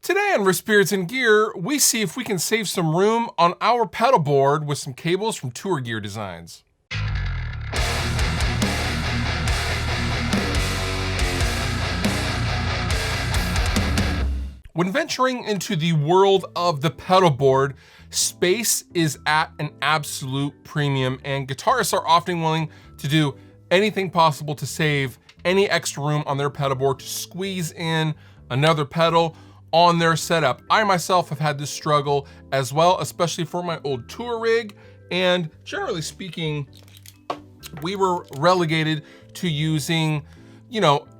Today on Riffs, Beards, and Gear, we see if we can save some room on our pedal board with some cables from TourGear Designs. When venturing into the world of the pedal board, space is at an absolute premium, and guitarists are often willing to do anything possible to save any extra room on their pedal board to squeeze in another pedal on their setup. I myself have had this struggle as well, especially for my old tour rig, and generally speaking, we were relegated to using,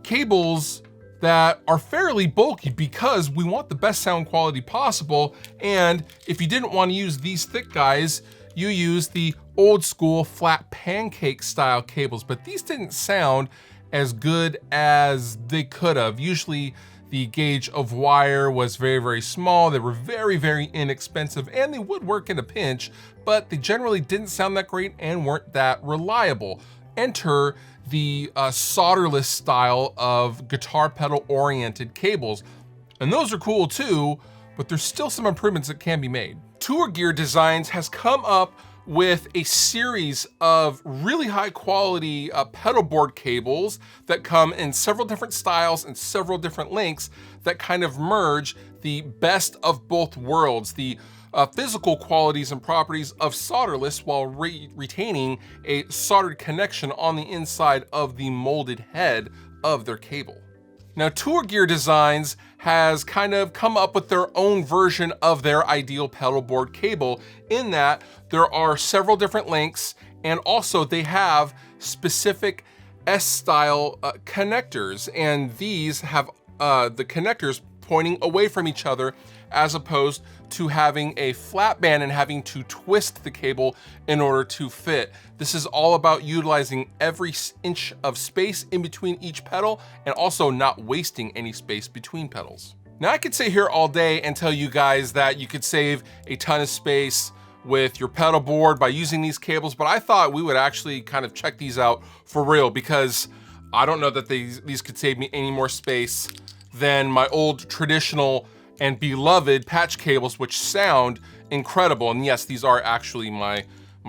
cables that are fairly bulky because we want the best sound quality possible. And if you didn't want to use these thick guys, you use the old school flat pancake style cables, but these didn't sound as good as they could have. Usually the gauge of wire was very, very small. They were very, very inexpensive, and they would work in a pinch, but they generally didn't sound that great and weren't that reliable. Enter the solderless style of guitar pedal oriented cables. And those are cool too, but there's still some improvements that can be made. TourGear Designs has come up with a series of really high quality pedal board cables that come in several different styles and several different lengths that kind of merge the best of both worlds, the physical qualities and properties of solderless while retaining a soldered connection on the inside of the molded head of their cable. Now, TourGear Designs has kind of come up with their own version of their ideal pedal board cable in that there are several different lengths, and also they have specific S-style connectors, and these have the connectors pointing away from each other as opposed to having a flat band and having to twist the cable in order to fit. This is all about utilizing every inch of space in between each pedal and also not wasting any space between pedals. Now, I could sit here all day and tell you guys that you could save a ton of space with your pedal board by using these cables, but I thought we would actually kind of check these out for real, because I don't know that these could save me any more space than my old traditional and beloved patch cables, which sound incredible. And yes, these are actually my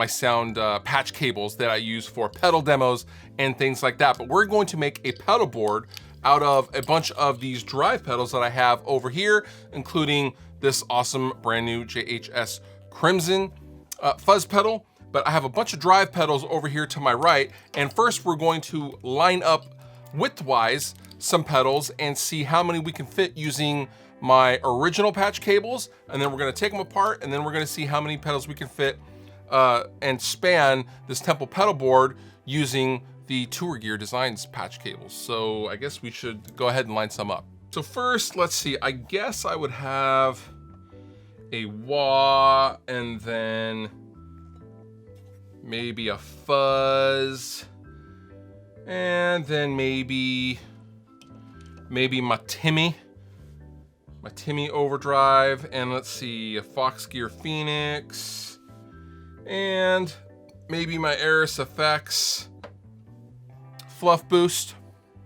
sound patch cables that I use for pedal demos and things like that. But we're going to make a pedal board out of a bunch of these drive pedals that I have over here, including this awesome brand new JHS Crimson fuzz pedal. But I have a bunch of drive pedals over here to my right. And first we're going to line up widthwise some pedals and see how many we can fit using my original patch cables, and then we're going to take them apart, and then we're going to see how many pedals we can fit and span this Temple pedal board using the TourGear Designs patch cables. So I guess we should go ahead and line some up. So first, let's see, I guess I would have a wah, and then maybe a fuzz, and then maybe my Timmy overdrive, and let's see, a Fox Gear Phoenix, and maybe my Eris FX fluff boost,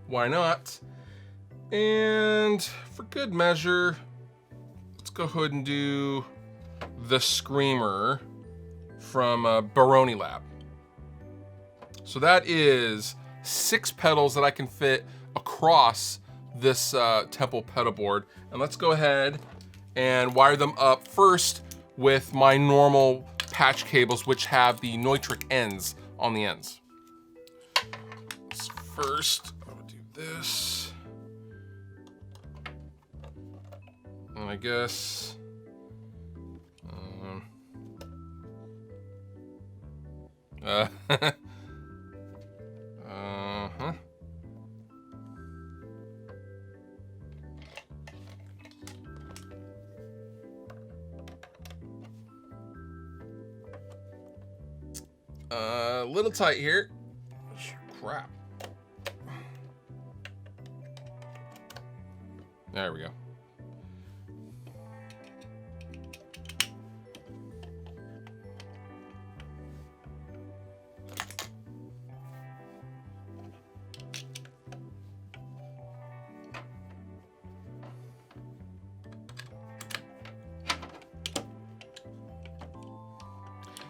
why not? And for good measure, let's go ahead and do the Screamer from Baroni Lab. So that is 6 pedals that I can fit across this Temple pedal board. And let's go ahead and wire them up first with my normal patch cables, which have the Neutrik ends on the ends. So first, I would do this. And I guess, a little tight here. Crap. There we go.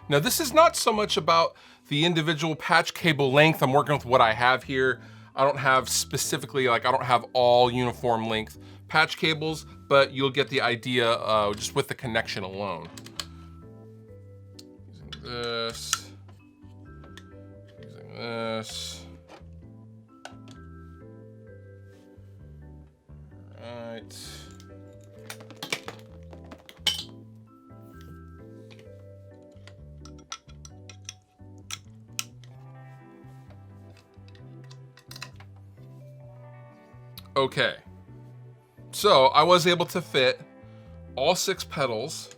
Now this is not so much about the individual patch cable length. I'm working with what I have here. I don't have specifically, like I don't have all uniform length patch cables, but you'll get the idea just with the connection alone. Using this, using this. All right. Okay, so I was able to fit all 6 pedals,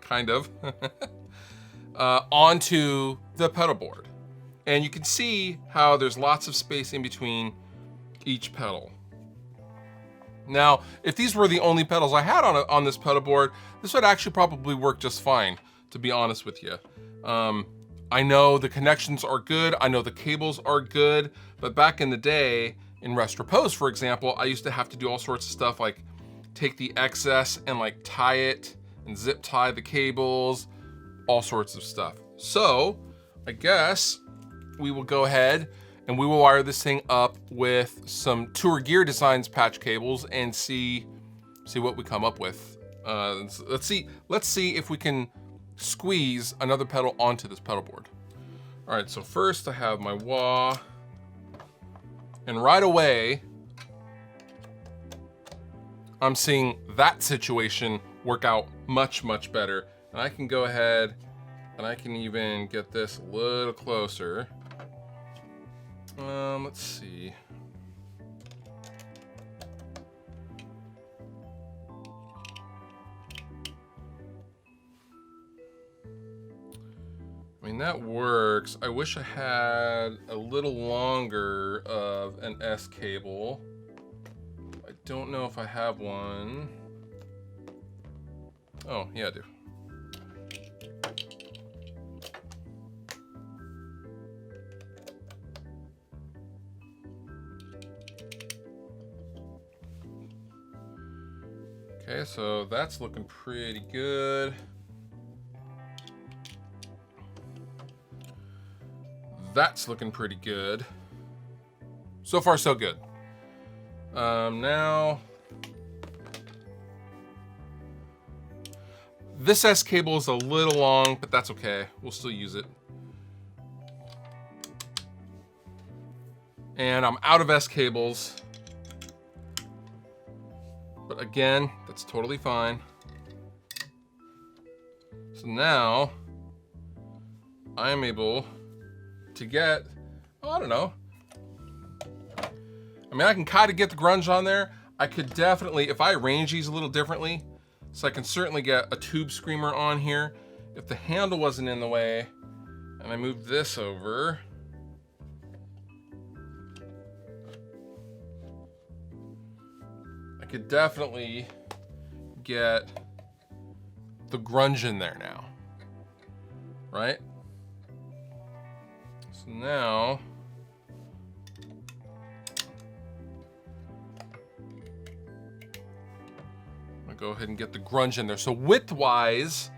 kind of, onto the pedal board. And you can see how there's lots of space in between each pedal. Now, if these were the only pedals I had on this pedal board, this would actually probably work just fine, to be honest with you. I know the connections are good, I know the cables are good, but back in the day, in Rest Repose, for example, I used to have to do all sorts of stuff like take the excess and like tie it and zip tie the cables, all sorts of stuff. So I guess we will go ahead and we will wire this thing up with some TourGear Designs patch cables and see what we come up with. Let's see if we can squeeze another pedal onto this pedal board. All right, so first I have my wah, and right away, I'm seeing that situation work out much, much better. And I can go ahead and I can even get this a little closer. Let's see. I mean, that works. I wish I had a little longer of an S cable. I don't know if I have one. Oh, yeah, I do. Okay, so that's looking pretty good. That's looking pretty good. So far, so good. Now, this S cable is a little long, but that's okay. We'll still use it. And I'm out of S cables. But again, that's totally fine. So now, I am able to get, oh, I don't know. I mean, I can kind of get the grunge on there. I could definitely, if I arrange these a little differently, so I can certainly get a tube screamer on here. If the handle wasn't in the way, and I moved this over, I could definitely get the grunge in there now, right? So now, I'll go ahead and get the grunge in there. So width-wise,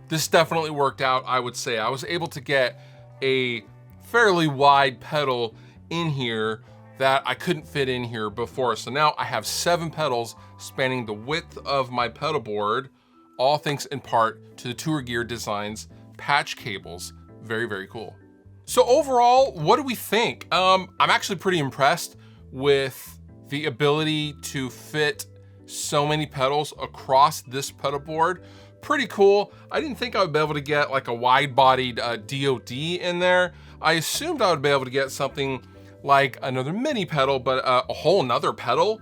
this definitely worked out, I would say. I was able to get a fairly wide pedal in here that I couldn't fit in here before. So now I have 7 pedals spanning the width of my pedal board, all thanks in part to the TourGear Designs patch cables. Very, very cool. So overall, what do we think? I'm actually pretty impressed with the ability to fit so many pedals across this pedal board. Pretty cool. I didn't think I would be able to get like a wide-bodied DOD in there. I assumed I would be able to get something like another mini pedal, but a whole nother pedal.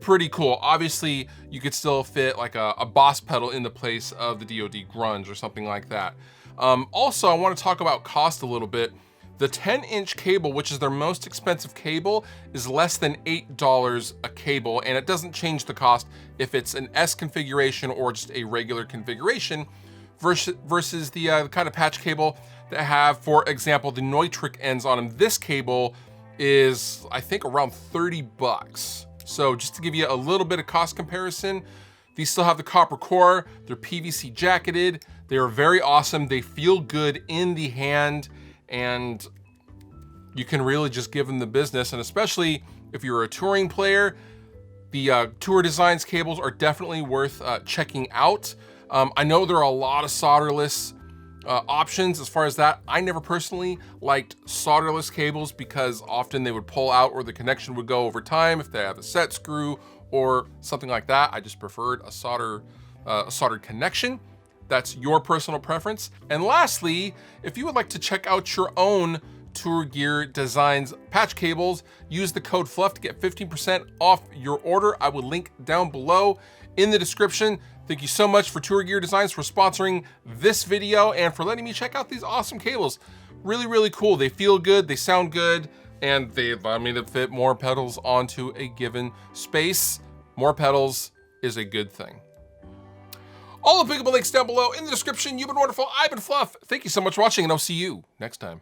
Pretty cool. Obviously, you could still fit like a Boss pedal in the place of the DOD grunge or something like that. Also, I want to talk about cost a little bit. The 10-inch cable, which is their most expensive cable, is less than $8 a cable, and it doesn't change the cost if it's an S configuration or just a regular configuration versus the kind of patch cable that have, for example, the Neutrik ends on them. This cable is, I think, around 30 bucks. So just to give you a little bit of cost comparison, These still have the copper core, they're PVC jacketed, they are very awesome, they feel good in the hand, and you can really just give them the business. And especially if you're a touring player, the TourGear Designs cables are definitely worth checking out. I know there are a lot of solderless options as far as that. I never personally liked solderless cables because often they would pull out or the connection would go over time if they have a set screw or something like that. I just preferred a soldered connection. That's your personal preference. And lastly, if you would like to check out your own TourGear Designs patch cables, use the code FLUFF to get 15% off your order. I will link down below in the description. Thank you so much for TourGear Designs for sponsoring this video and for letting me check out these awesome cables. Really, really cool. They feel good, they sound good, and they allow me to fit more pedals onto a given space. More pedals is a good thing. All applicable links down below in the description. You've been wonderful. I've been Fluff. Thank you so much for watching, and I'll see you next time.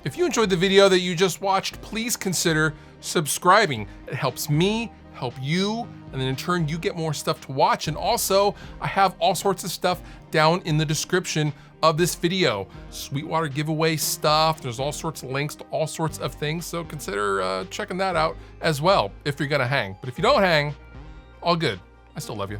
If you enjoyed the video that you just watched, please consider subscribing. It helps me, help you, and then in turn you get more stuff to watch. And also, I have all sorts of stuff down in the description of this video. Sweetwater giveaway stuff, there's all sorts of links to all sorts of things, so consider checking that out as well if you're gonna hang. But if you don't hang, all good. I still love you.